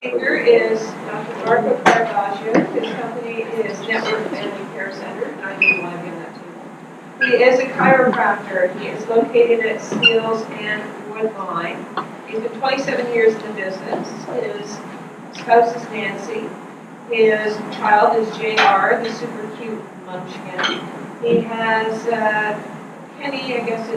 Speaker is Dr. Marco Caravaggio. His company is Network Family Care Center. I do want to give that to him. He is a chiropractor. He is located at Steeles and Woodline. He's been 27 years in the business. His spouse is Nancy. His child is JR, the super cute munchkin. He has Kenny, I guess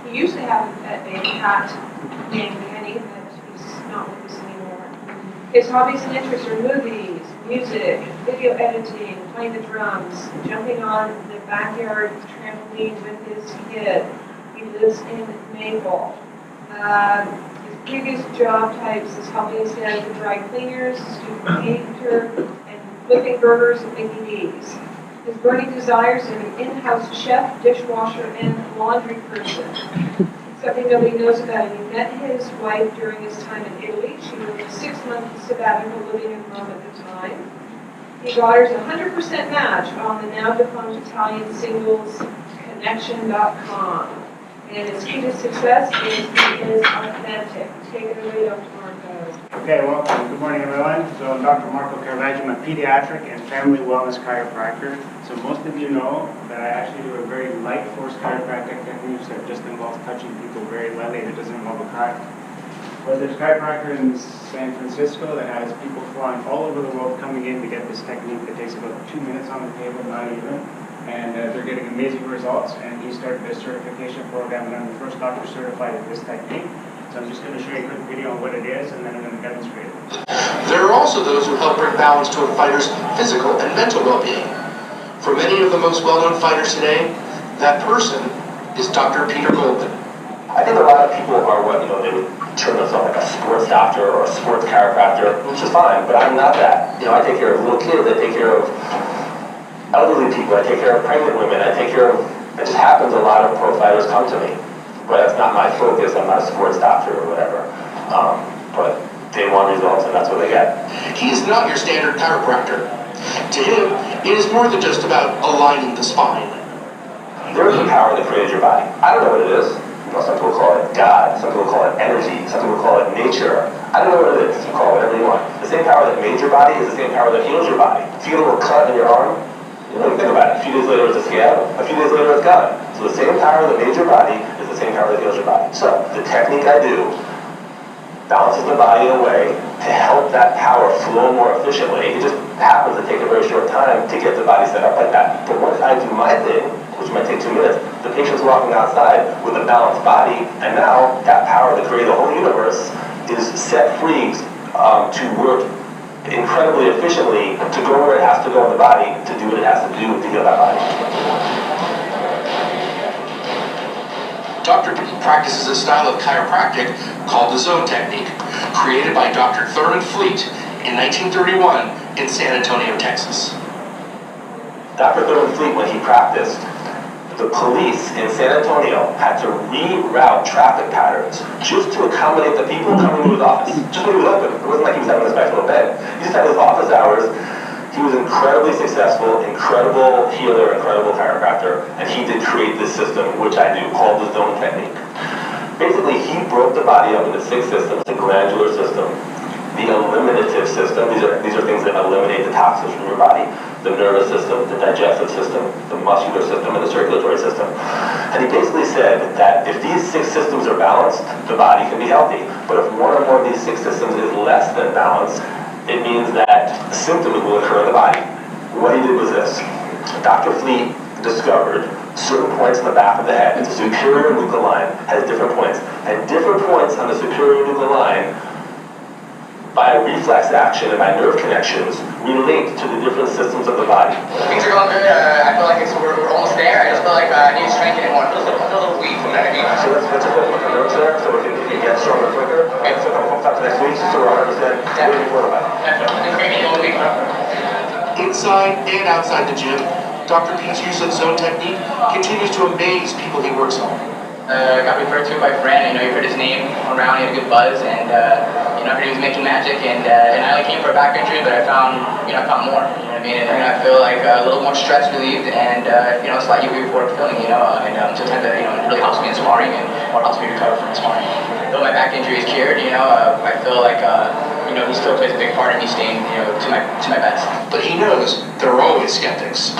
he used to have a pet named cat named Kenny, but he's not with us anymore. His hobbies and interests are movies, music, video editing, playing the drums, jumping on the backyard trampoline with his kid. He lives in Maple. His previous job types is helping his dad with dry cleaners, student painter, and flipping burgers and Mickey D's. His burning desires are an in-house chef, dishwasher, and laundry person. Something nobody knows about him. He met his wife during his time in Italy. She was a 6-month sabbatical living in Rome at the time. He garners a 100% match on the now defunct Italian singles connection.com. And his key to success is he is authentic. Take it away, Dr. Marco. Okay, well, good morning, everyone. So I'm Dr. Marco Caravaggio. I'm a pediatric and family wellness chiropractor. So most of you know that I actually do a very light force chiropractic techniques that just involves touching people very lightly. It doesn't involve a cut. But there's a chiropractor in San Francisco that has people flying all over the world coming in to get this technique that takes about 2 minutes on the table, not even. And they're getting amazing results. And he started this certification program, and I'm the first doctor certified in this technique. So I'm just going to show you a quick video on what it is, and then I'm going to demonstrate it. There are also those who help bring balance to a fighter's physical and mental well-being. For many of the most well-known fighters today, that person is Dr. Peter Goldman. I think a lot of people are what, they would term themselves like a sports doctor or a sports chiropractor, which is fine, but I'm not that. I take care of little kids, I take care of elderly people, I take care of pregnant women, it just happens a lot of pro fighters come to me. But that's not my focus, I'm not a sports doctor or whatever. But they want results and that's what they get. He is not your standard chiropractor. To him, it is more than just about aligning the spine. There is a power that created your body. I don't know what it is. Some people call it God, some people call it energy, some people call it nature. I don't know what it is. You call it whatever you want. The same power that made your body is the same power that heals your body. If you get a little cut in your arm, you don't even think about it. A few days later it's a scab, a few days later it's gone. So the same power that made your body is the same power that heals your body. So the technique I do balances the body in a way to help that power flow more efficiently. It just happens to take a very short time to get the body set up like that. But once I do my thing, which might take 2 minutes, the patient's walking outside with a balanced body, and now that power to create the whole universe is set free to work incredibly efficiently to go where it has to go in the body to do what it has to do to heal that body. Dr. P practices a style of chiropractic called the zone technique, created by Dr. Thurman Fleet in 1931 in San Antonio, Texas. Dr. Thurman Fleet, when he practiced, the police in San Antonio had to reroute traffic patterns just to accommodate the people coming to his office. Just when he was open. It wasn't like he was having a nice little bed. He just had his office hours. He was incredibly successful, incredible healer, incredible chiropractor, and he did create this system, which I do, called the zone technique. Basically, he broke the body up into 6 systems: the glandular system, the eliminative system. These are things that eliminate the toxins from your body. The nervous system, the digestive system, the muscular system, and the circulatory system. And he basically said that if these 6 systems are balanced, the body can be healthy. But if one or more of these 6 systems is less than balanced, it means that symptoms will occur in the body. What he did was this. Dr. Fleet discovered certain points in the back of the head. The superior nuchal line has different points. And different points on the superior nuchal line, by reflex action and by nerve connections, relate to the different systems of the body. Things are going good. I feel like we're almost there. I just feel like I need to strengthen it more. I feel a little weak from that. So let's just focus on the nerves there, so we can get stronger quicker. Okay. So come up to next week, so we're 100% really important about it. Inside and outside the gym, Dr. P's use of zone technique continues to amaze people he works on. Got referred to by a friend. You've heard his name around. He had a good buzz, and I heard he was making magic. And I only came for a back injury, but I found more. You know what I mean? And I feel like a little more stress relieved, and slightly euphoric feeling. And sometimes it really helps me in sparring, or helps me recover from sparring. Though my back injury is cured, I feel like he still plays a big part in me staying, to my best. But he knows there are always skeptics.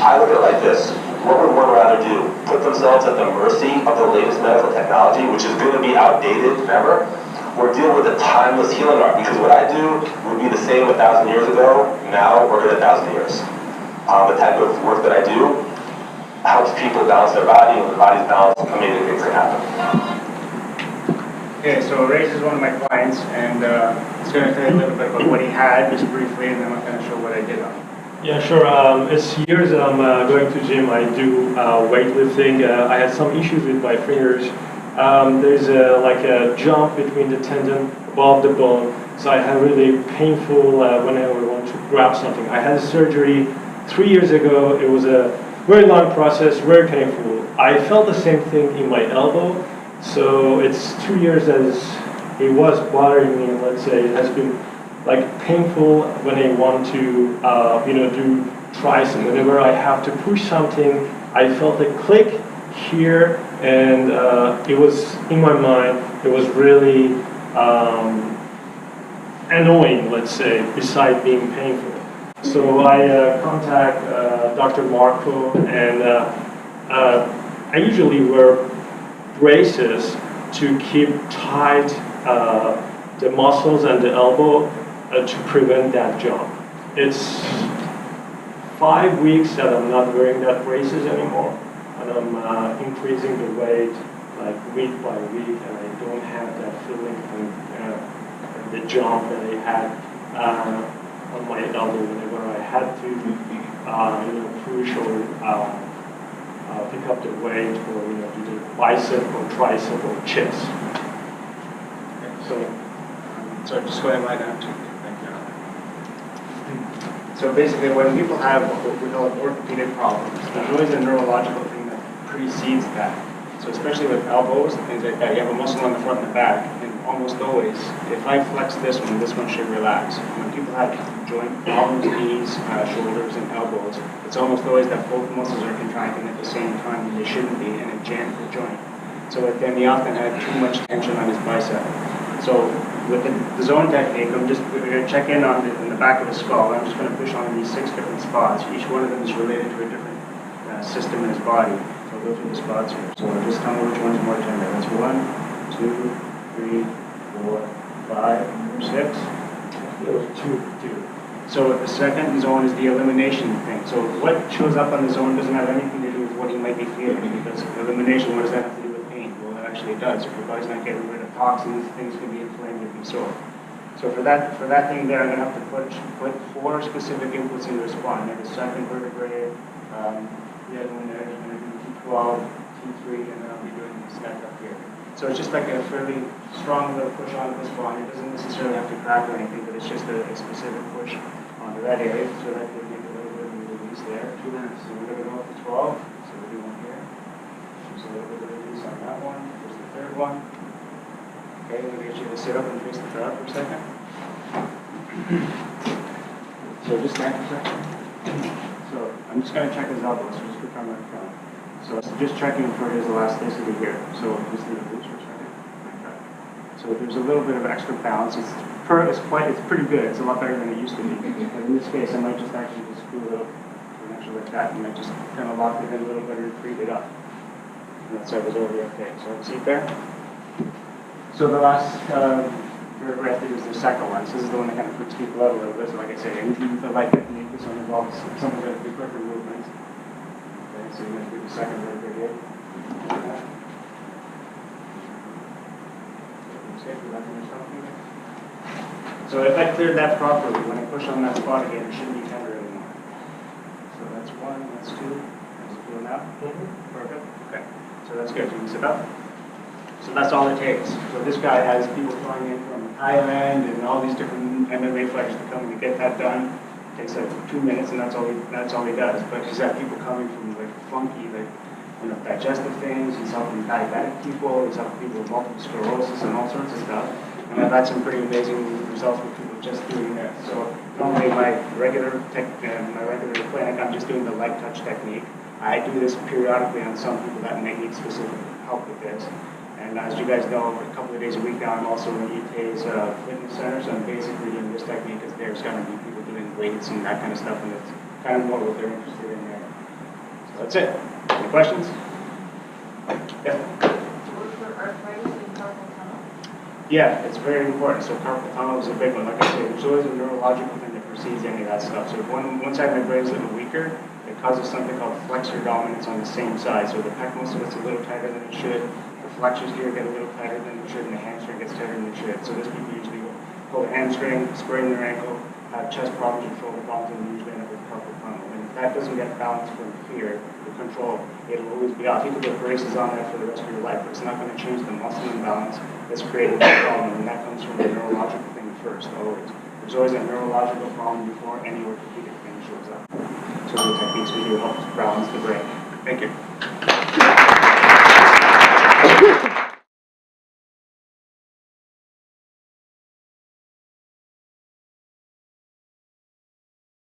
I look at it like this. What would one rather do? Put themselves at the mercy of the latest medical technology, which is going to be outdated forever, or deal with a timeless healing art? Because what I do would be the same 1,000 years ago, now, or in 1,000 years. The type of work that I do helps people balance their body, and when the body's balanced, amazing things can happen. Okay, so Ray is one of my clients, and he's going to tell you a little bit about what he had, just briefly, and then I'm going to show what I did on him. Yeah, sure. It's years that I'm going to gym. I do weightlifting. I had some issues with my fingers. There's like a jump between the tendon above the bone, so I had really painful whenever I want to grab something. I had a surgery 3 years ago. It was a very long process, very painful. I felt the same thing in my elbow, so it's 2 years that it was bothering me. Let's say it has been like painful when I want to, do tricep. Whenever I have to push something, I felt a click here, and it was in my mind. It was really annoying, let's say, beside being painful. So I contact Dr. Marco, and I usually wear braces to keep tight the muscles and the elbow to prevent that jump. It's 5 weeks that I'm not wearing that braces anymore, and I'm increasing the weight like week by week, and I don't have that feeling and the jump that I had on my elbow whenever I had to push or pick up the weight, or do the bicep or tricep or chest. Okay, So just go ahead and lie down too. So basically, when people have what we call orthopedic problems, there's always a neurological thing that precedes that. So especially with elbows, things like that, you have a muscle on the front and the back, and almost always, if I flex this one should relax. When people have joint problems, knees, shoulders, and elbows, it's almost always that both muscles are contracting at the same time when they shouldn't be, and it jams the joint. So then he often had too much tension on his bicep. So with the zone technique, we're going to check in on the back of the skull. I'm just going to push on these 6 different spots. Each one of them is related to a different system in his body. So I'll go through the spots here. So just tell me which one's more tender. That's 1, 2, 3, 4, 5, 6. It was two. So the second zone is the elimination thing. So what shows up on the zone doesn't have anything to do with what he might be feeling, because elimination, what does that have to do with pain? Well, it actually does. If your body's not getting rid of toxins, things can be inflamed and be sore. So for that thing there, I'm going to have to put 4 specific inputs in the spine. The second vertebrae, the other one there, I'm going to do T12, T3, and then I'll be doing this neck up here. So it's just like a fairly strong little push onto the spine. It doesn't necessarily have to crack or anything, but it's just a specific push onto that area. So that will give a little bit of release there. 2 minutes. So we're going to go up to 12. So we'll do one here. There's a little bit of release on that one. There's the third one. Okay, we're going to get you to sit up and face the crowd for a second. So just stand for a second. So I'm just going to check his elbow. So just put on that front. So just checking for his elasticity here. So just leave it loose for a second. Like that. So there's a little bit of extra balance. It's pretty good. It's a lot better than it used to be. But in this case, I might just actually just screw it up and actually like that, and I just kind of lock it in a little bit and freed it up. And that side was already okay. So have a seat there. So the last vertebrae is the second one. So this is the one that kind of freaks people out a little bit. So like I say, anything with the light technique, this one involves some of the quicker movements. Okay, so you're going to do the second vertebrae here. So if I cleared that properly, when I push on that spot again, it shouldn't be tender anymore. So that's 1, that's 2. How's it feel now? Perfect. Okay. So that's good. You can sit up. So that's all it takes. So this guy has people flying in from Thailand and all these different MMA fighters to come and get that done. It takes like 2 minutes, and that's all he does. But he's got people coming from like funky, like digestive things. He's helping diabetic people. He's helping people with multiple sclerosis and all sorts of stuff. And I've had some pretty amazing results with people just doing this. So normally my regular clinic, I'm just doing the light touch technique. I do this periodically on some people that may need specific help with this. And as you guys know, a couple of days a week now, I'm also in UTA's fitness center, so I'm basically doing this technique because there's going to be people doing weights and that kind of stuff, and it's kind of more what they're interested in there. So that's it. Any questions? Yeah. Yeah, it's very important. So carpal tunnel is a big one. Like I said, there's always a neurological thing that precedes any of that stuff. So if one side of my brain is a little weaker, it causes something called flexor dominance on the same side. So the pec muscle gets a little tighter than it should. The flexors here get a little tighter than it should, and the hamstring gets tighter than it should. So this people usually pull the hamstring, sprain their ankle, have chest problems, and shoulder problems, and usually end up with carpal tunnel. And if that doesn't get balanced from here, the control, it'll always be off. You can put braces on that for the rest of your life, but it's not going to change the muscle imbalance that's creating the problem, and that comes from the neurological thing first, always. There's always a neurological problem before any orthopedic thing shows up. So the techniques we do help balance the brain. Thank you.